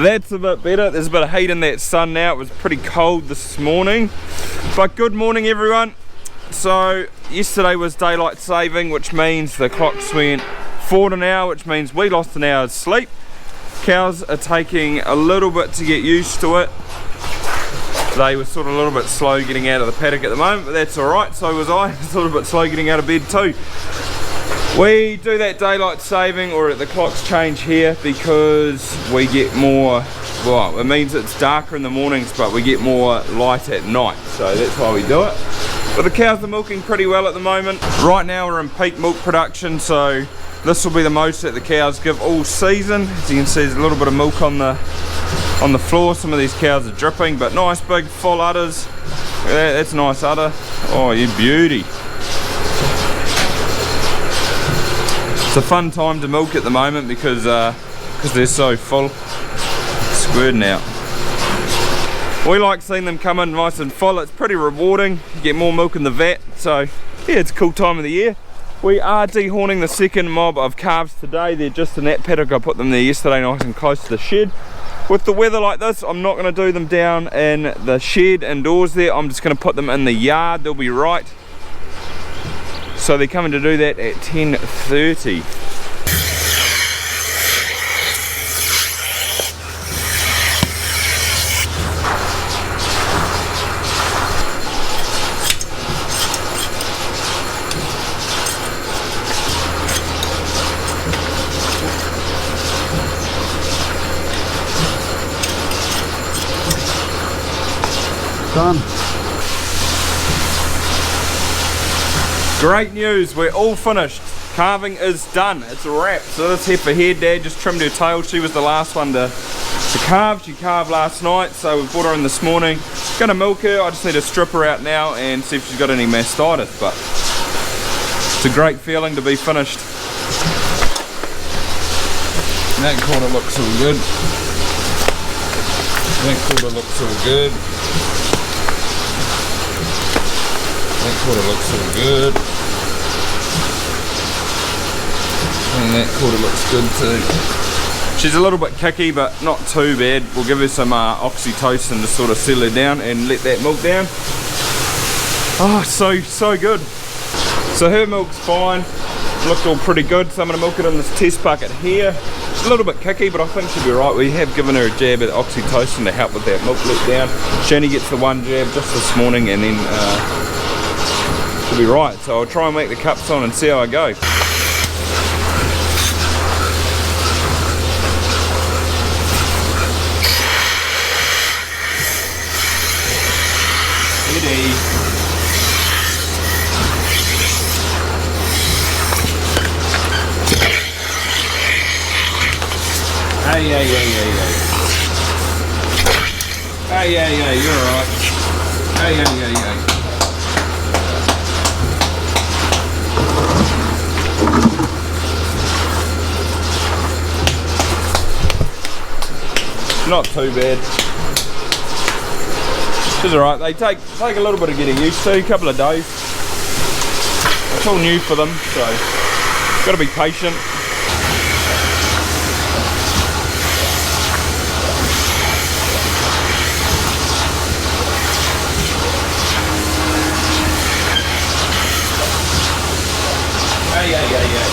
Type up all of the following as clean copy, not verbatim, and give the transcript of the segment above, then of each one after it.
That's a bit better. There's a bit of heat in that sun now. It was pretty cold this morning. But good morning everyone. So yesterday was daylight saving, which means the clocks went forward an hour, which means we lost an hour's sleep. Cows are taking a little bit to get used to it. They were sort of a little bit slow getting out of the paddock at the moment, but that's alright, so was I. It's a little bit slow getting out of bed too. We do that daylight saving, or the clocks change here, because we get more, well, it means it's darker in the mornings, but we get more light at night, so that's why we do it. But the cows are milking pretty well at the moment. Right now we're in peak milk production, so this will be the most that the cows give all season. As you can see, there's a little bit of milk on the floor. Some of these cows are dripping, but nice big full udders. Look at that, that's a nice udder. Oh, you beauty. It's a fun time to milk at the moment because they're so full. Squirting out. We like seeing them come in nice and full. It's pretty rewarding. You get more milk in the vat, so yeah, it's a cool time of the year. We are dehorning the second mob of calves today. They're just in that paddock. I put them there yesterday nice and close to the shed. With the weather like this, I'm not going to do them down in the shed indoors there. I'm just going to put them in the yard. They'll be right. So they're coming to do that at 10:30. Done. Great news, we're all finished. Calving is done, it's a wrap. So this heifer here, Dad just trimmed her tail. She was the last one to calve. She calved last night, so we brought her in this morning. Gonna milk her. I just need to strip her out now and see if she's got any mastitis, but it's a great feeling to be finished. That quarter looks all good. That quarter looks all good. That quarter looks all good. And that quarter looks good too. She's a little bit kicky, but not too bad. We'll give her some oxytocin to sort of settle her down and let that milk down. Oh, so good. So her milk's fine. Looked all pretty good, so I'm going to milk it in this test bucket here. She's a little bit kicky, but I think she'll be right. We have given her a jab of oxytocin to help with that milk let down. She only gets the one jab just this morning, and then she'll be right. So I'll try and make the cups on and see how I go. Steady. Hey, you're alright. Hey. Not too bad. She's alright. They take a little bit of getting used to, a couple of days. It's all new for them, so got to be patient. Yeah.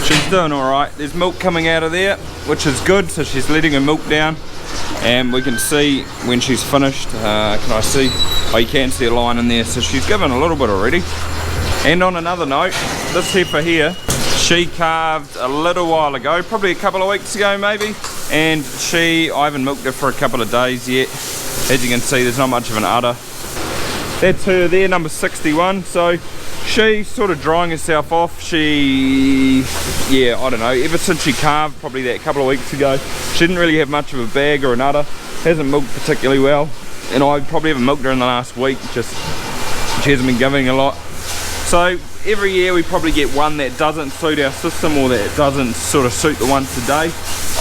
She's doing alright. There's milk coming out of there, which is good, so she's letting her milk down, and we can see when she's finished. Can I see? Oh, you can see a line in there, so she's given a little bit already. And on another note, this heifer here, she calved a little while ago, probably a couple of weeks ago maybe, and I haven't milked her for a couple of days yet. As you can see, there's not much of an udder. That's her there, number 61. So She's sort of drying herself off. She, yeah, I don't know, ever since she calved probably that couple of weeks ago, she didn't really have much of a bag or an udder. Hasn't milked particularly well, and I probably haven't milked her in the last week, just she hasn't been giving a lot. So every year we probably get one that doesn't suit our system, or that doesn't sort of suit the once a day.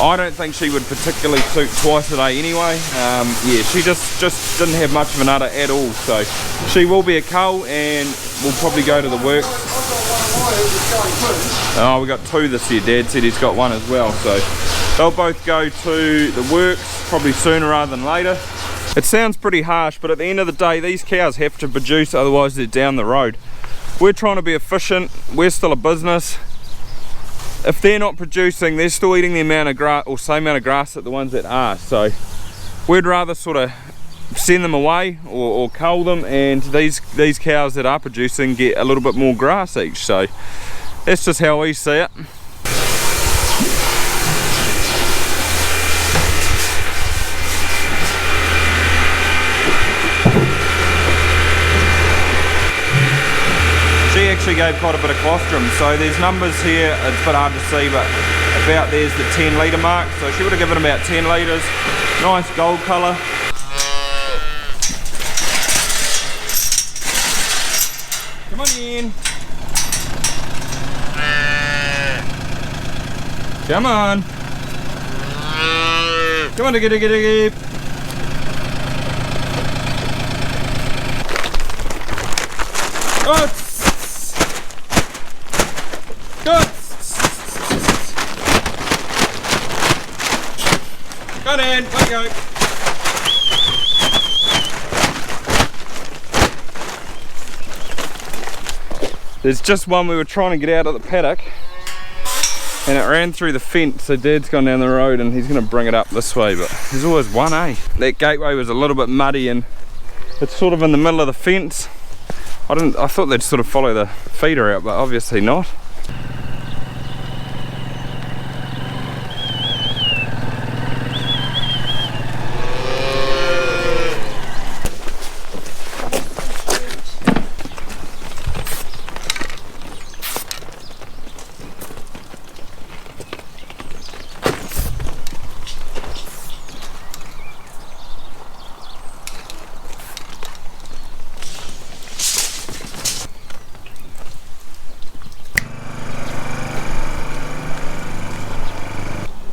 I don't think she would particularly suit twice a day anyway. Yeah, she just didn't have much of an udder at all, so she will be a cull, and we'll probably go to the works. Oh, we got two this year. Dad said he's got one as well, so they'll both go to the works probably sooner rather than later. It sounds pretty harsh, but at the end of the day these cows have to produce, otherwise they're down the road. We're trying to be efficient, we're still a business. If they're not producing, they're still eating the amount of grass, or same amount of grass that the ones that are, so we'd rather sort of send them away or cull them, and these cows that are producing get a little bit more grass each. So that's just how we see it. She actually gave quite a bit of colostrum, so there's numbers here, it's a bit hard to see, but about there's the 10 litre mark, so she would have given about 10 litres. Nice gold colour. Come on in. Come on. Come on, diggy diggy diggy. Oh, Got in, let go. There's just one we were trying to get out of the paddock, and it ran through the fence, so Dad's gone down the road and he's going to bring it up this way, but there's always one, eh? That gateway was a little bit muddy and it's sort of in the middle of the fence. I thought they'd sort of follow the feeder out, but obviously not.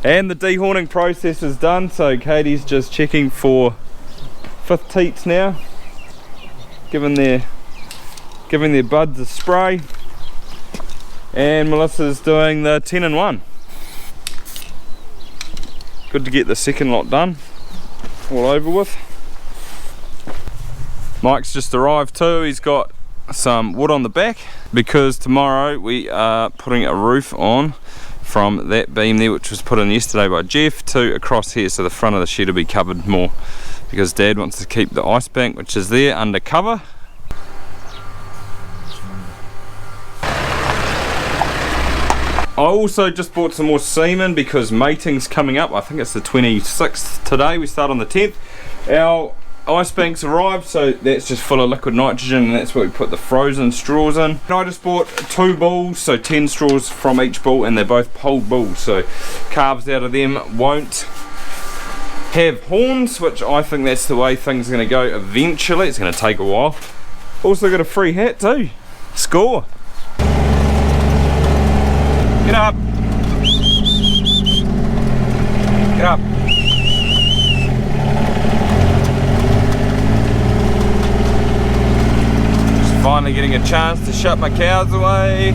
And the dehorning process is done, so Katie's just checking for 5th teats now, giving their buds a spray, and Melissa's doing the 10 in 1. Good to get the second lot done, all over with. Mike's just arrived too. He's got some wood on the back because tomorrow we are putting a roof on from that beam there, which was put in yesterday by Jeff, to across here, so the front of the shed will be covered more, because Dad wants to keep the ice bank, which is there, under cover. I also just bought some more semen because mating's coming up. I think it's the 26th today, we start on the 10th. Our ice bank's arrived, so that's just full of liquid nitrogen, and that's where we put the frozen straws in. And I just bought 2 bulls, so 10 straws from each bull, and they're both polled bulls, so calves out of them won't have horns, which I think that's the way things are going to go eventually. It's going to take a while. Also got a free hat too. Score! Get up! Get up! Finally getting a chance to shut my cows away.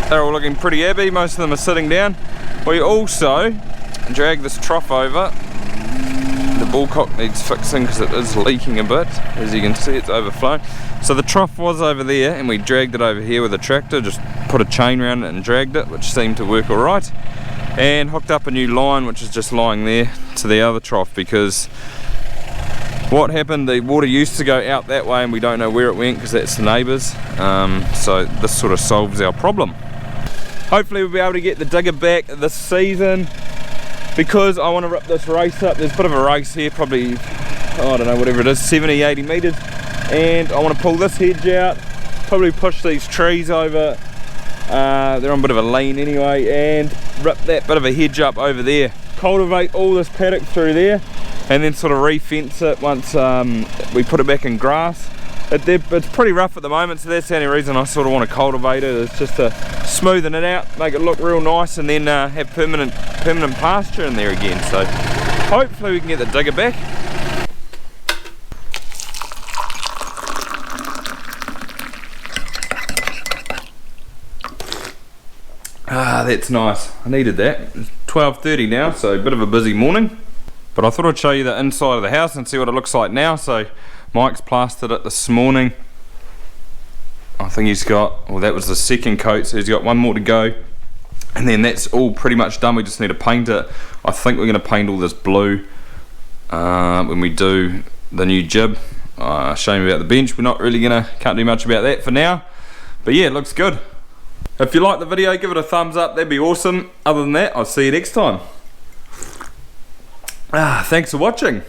They're all looking pretty happy, most of them are sitting down. We also drag this trough over. The bullcock needs fixing because it is leaking a bit. As you can see, it's overflowing. So the trough was over there and we dragged it over here with a tractor, just put a chain around it and dragged it, which seemed to work alright. And hooked up a new line, which is just lying there, to the other trough, because what happened, the water used to go out that way and we don't know where it went because that's the neighbours. So this sort of solves our problem. Hopefully we'll be able to get the digger back this season. because I want to rip this race up. There's a bit of a race here, probably, I don't know, whatever it is, 70-80 metres, and I want to pull this hedge out, probably push these trees over, they're on a bit of a lean anyway, and rip that bit of a hedge up over there, cultivate all this paddock through there, and then sort of re-fence it once we put it back in grass. It's pretty rough at the moment, so that's the only reason I sort of want to cultivate it, is just to smoothen it out, make it look real nice, and then have permanent pasture in there again. So hopefully we can get the digger back. Ah, that's nice. I needed that. It's 12:30 now, so a bit of a busy morning. But I thought I'd show you the inside of the house and see what it looks like now. So Mike's plastered it this morning. I think he's got, well, that was the second coat, so he's got one more to go. And then that's all pretty much done. We just need to paint it. I think we're going to paint all this blue when we do the new jib. Shame about the bench. We're not really can't do much about that for now. But yeah, it looks good. If you like the video, give it a thumbs up. That'd be awesome. Other than that, I'll see you next time. Thanks for watching.